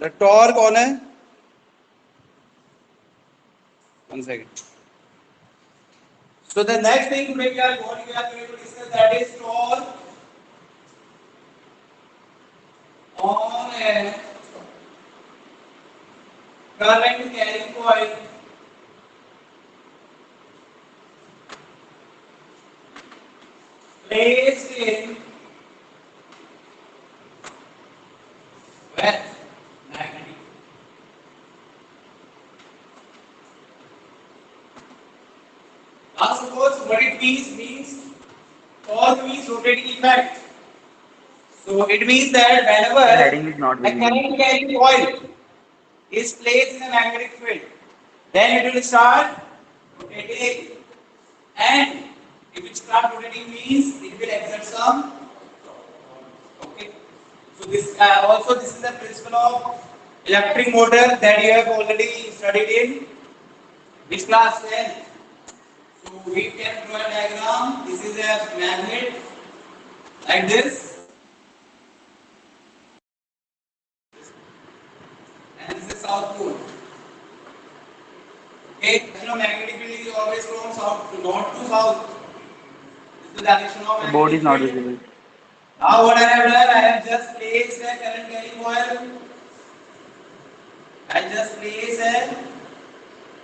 The torque on a 1 second. So the next thing today we are going to discuss, that is torque on a current carrying coil placed in wet magnetic. Now suppose what it means torque means rotating effect. So it means that whenever The heading is not a visible. current carrying coil is placed in a magnetic field, then it will start rotating, and if it start rotating means it will exert some. Okay. So this is the principle of electric motor that you have already studied in which class? 10. So we can draw a diagram. This is a magnet like this, and this is south pole. Okay, magnetic field is always from south to north to south. This is the direction of The board is magnetic not field. visible. Now what I have done, I have just placed a current carrying coil. I just place a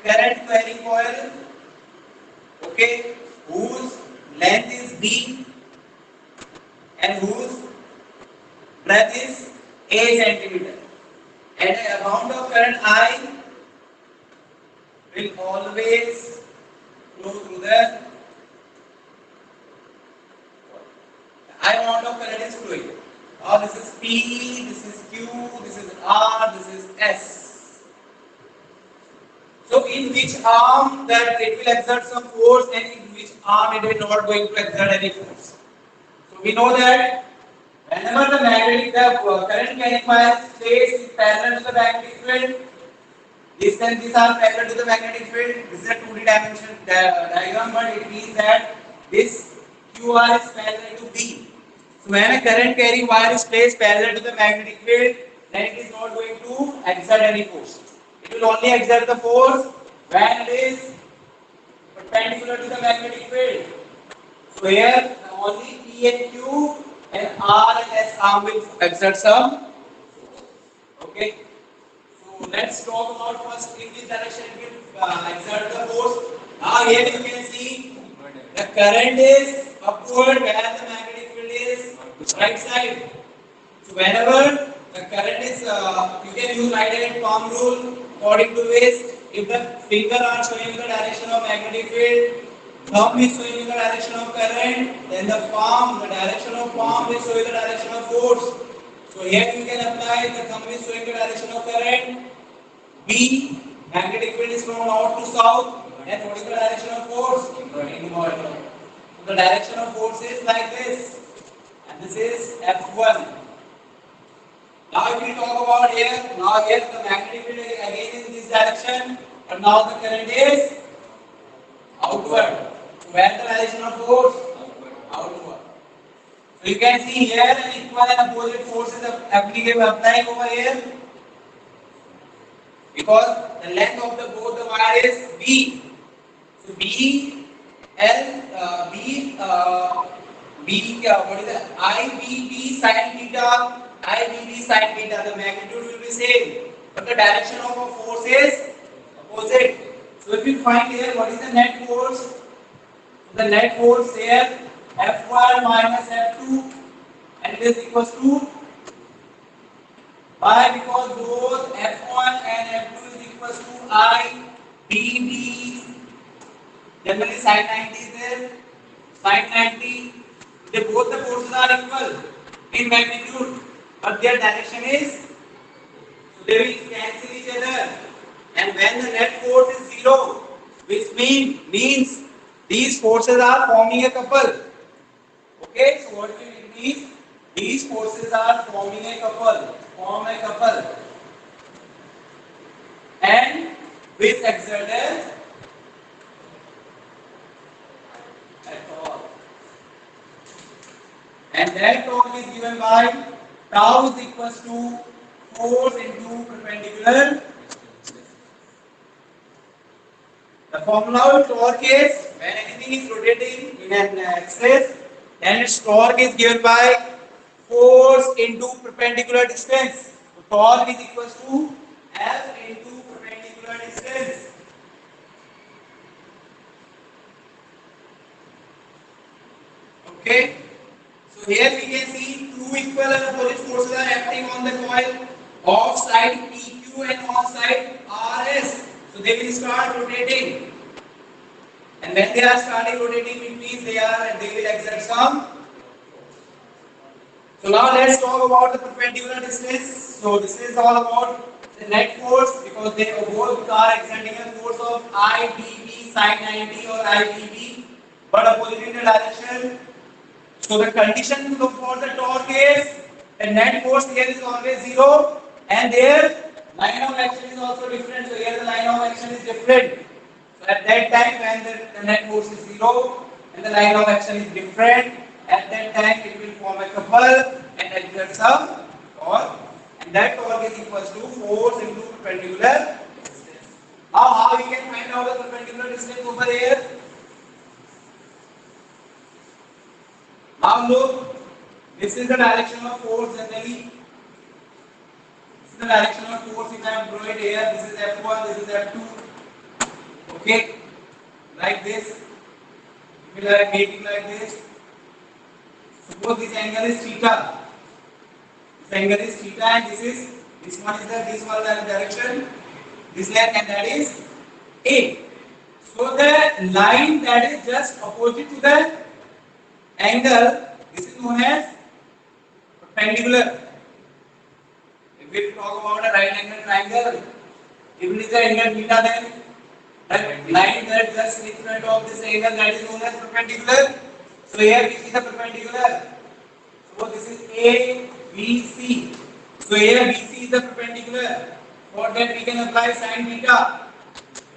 current carrying coil, okay, whose length is d and whose breadth is a centimeter. And the amount of current I will always flow through the I amount of current is flowing. Now this is P, this is Q, this is R, this is S. So in which arm that it will exert some force, and in which arm it will not going to exert any force. So we know that whenever the current carrying coil stays is parallel to the magnetic field, these and these are parallel to the magnetic field. This is a 2D dimension diagram, but it means that this QR is parallel to B. So when a current carrying wire is placed parallel to the magnetic field, then it is not going to exert any force. It will only exert the force when it is perpendicular to the magnetic field. So here only P and Q and R and S arm will exert some. Okay. So let's talk about first in which direction it will exert the force. Now here you can see the current is upward where the magnetic field is right side. So whenever the current is, you can use right hand palm rule according to which if the finger are showing the direction of magnetic field, thumb is showing the direction of current, then the palm, the direction of palm is showing the direction of force. So here you can apply the thumb is showing the direction of current, B, magnetic field is from north to south, and what is the direction of force? Inward. So the direction of force is like this, and this is F1. Now if we talk about here, now here the magnetic field is again in this direction, but now the current is outward. So where the direction of force? Outward. So you can see here an equal and opposite force is applying over here, because the length of the both the wire is B. So B L what is that? IBB sin theta, IBB sin theta. The magnitude will be same, but the direction of a force is opposite. So if you find here what is the net force, the net force here F1 minus F2, and it is equals to, why? Because both F1 and F2 is equals to IBB. Generally sin 90 is there, sin 90. They both the forces are equal in magnitude, but their direction is, so they will cancel each other. And when the net force is zero, which means these forces are forming a couple. Okay, so what will it mean? These forces are forming a couple, and which exerted at all. And that torque is given by tau is equals to force into perpendicular. The formula of torque is when anything is rotating in an axis, then its torque is given by force into perpendicular distance. So torque is equal to F into perpendicular distance. Okay. So here we can see two equal and opposite forces are acting on the coil of side PQ and on side RS. So they will start rotating. And when they are starting rotating, it means they will exert some. So now let's talk about the perpendicular distance. So this is all about the net force because they both are exerting a force of IBB sine 90 or IBB, but opposite in the direction. So the condition to look for the torque is the net force here is always zero, and their line of action is also different. So here the line of action is different. So at that time when the net force is zero and the line of action is different, at that time it will form a couple and exert some torque, and that torque is equal to force into perpendicular distance. Now how we can find out the perpendicular distance over here? Now look, this is the direction of force generally. This is the direction of force if I am draw it here. This is F1, this is F2. Okay, like this. We will make it like this. Suppose this angle is theta. This angle is theta, and this one is the direction. This length, and that is A. So the line that is just opposite to the angle, this is known as perpendicular. If we talk about a right angle triangle, if it is the angle theta, then the line that just in front of this angle, that is known as perpendicular. So here we see the perpendicular. So this is A, B, C. So here BC is the perpendicular. For that we can apply sin theta.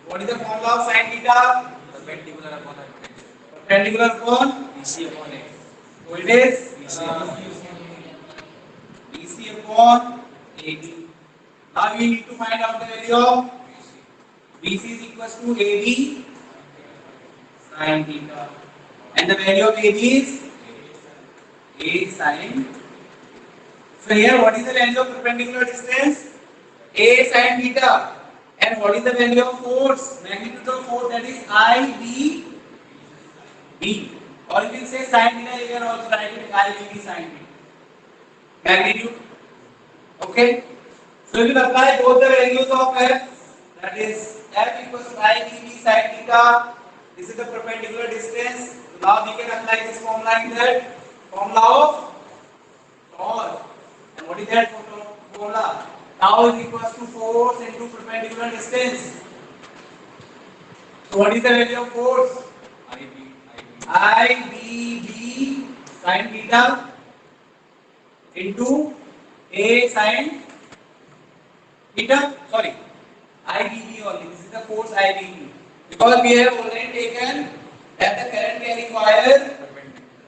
What is the formula of sin theta? Perpendicular upon hypotenuse. Perpendicular upon BC upon A. So it is BC upon AB. Now we need to find out the value of BC is equal to AB sin theta. And the value of AB is A sin. So here what is the value of perpendicular distance? A sin theta. And what is the value of force? Magnitude of force, that is IBB. Or you can say sin theta, you can also write it IBB sin theta. Magnitude. Okay. So we will apply both the values of F, that is F equals to IBB sin theta. This is the perpendicular distance. So now we can apply this formula in that formula of torque. And what is that formula? Tau is equals to force into perpendicular distance. So what is the value of force? IBB sin theta into A sin theta. Sorry, IBB only. This is the force IBB. Because we have already taken that the current carrying wire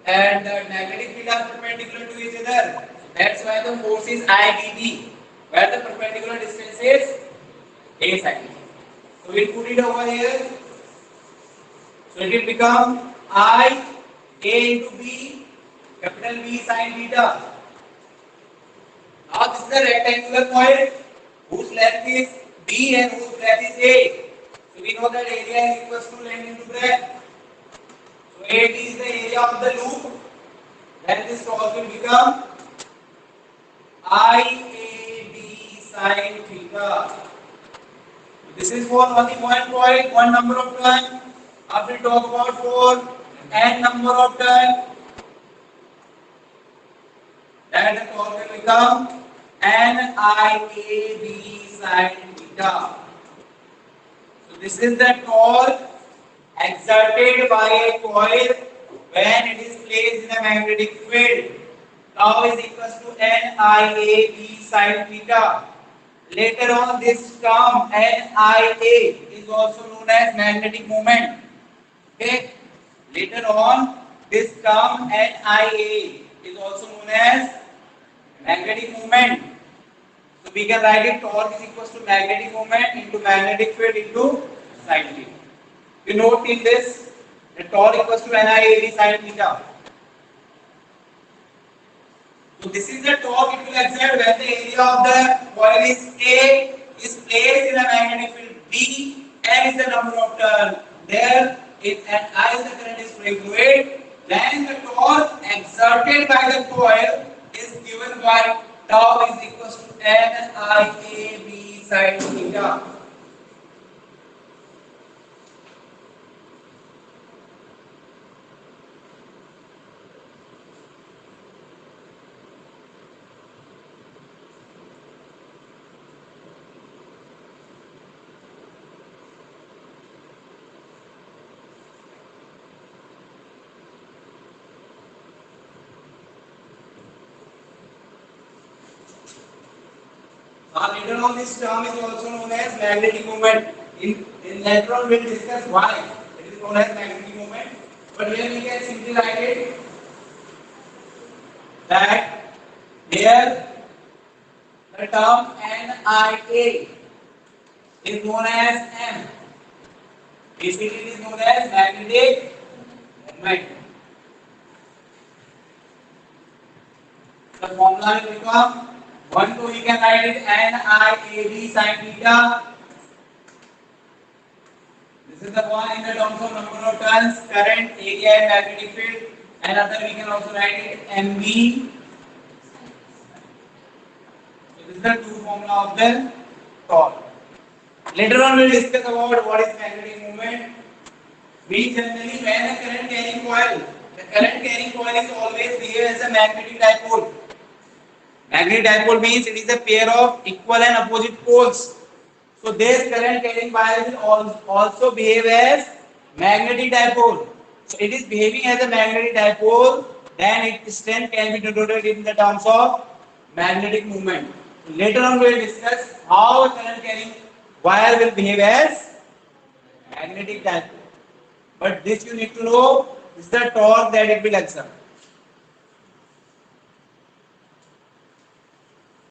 and the magnetic field are perpendicular to each other. That's why the force is IBB, where the perpendicular distance is A sin. So we'll put it over here. So it will become I A into B, capital B sin theta. Now this is the rectangular coil whose length is B and whose breadth is A. So we know that area is equal to length into breadth. So AB is the area of the loop. Then this torque will become IAB sin theta. This is for only one coil, one number of turn. After we talk about for n number of turn, then the torque will become NIAB sin theta. So this is the torque exerted by a coil when it is placed in a magnetic field. Tau is equal to NIAB sin theta. Later on, this term NIA is also known as magnetic moment. Okay. Later on, this term NIA is also known as magnetic moment. So we can write it torque is equals to magnetic moment into magnetic field into sin theta. You note in this the torque equals to NIAB sin theta. So this is the torque it will exert when the area of the coil is A is placed in a magnetic field B, N is the number of turns there, and I is the current is flowing through it. Then the torque exerted by the coil is given by tau is equals to NIAB sin theta. Later on, this term is also known as magnetic moment. In later on, we will discuss why it is known as magnetic moment. But here we can simply write it that here the term NIA is known as M. Basically, it is known as magnetic moment. The formula will become 1 2 we can write it NIAB sin theta. This is the one in the terms of number of turns, current, area and magnetic field. Another we can also write it MB. So this is the two formula of the torque. Later on we will discuss about what is magnetic moment. We generally when a current carrying coil, the current carrying coil is always behave as a magnetic dipole. Magnetic dipole means it is a pair of equal and opposite poles. So this current carrying wire will also behave as magnetic dipole. So it is behaving as a magnetic dipole, then its strength can be denoted in the terms of magnetic moment. Later on we will discuss how a current carrying wire will behave as magnetic dipole. But this you need to know, this is the torque that it will exert.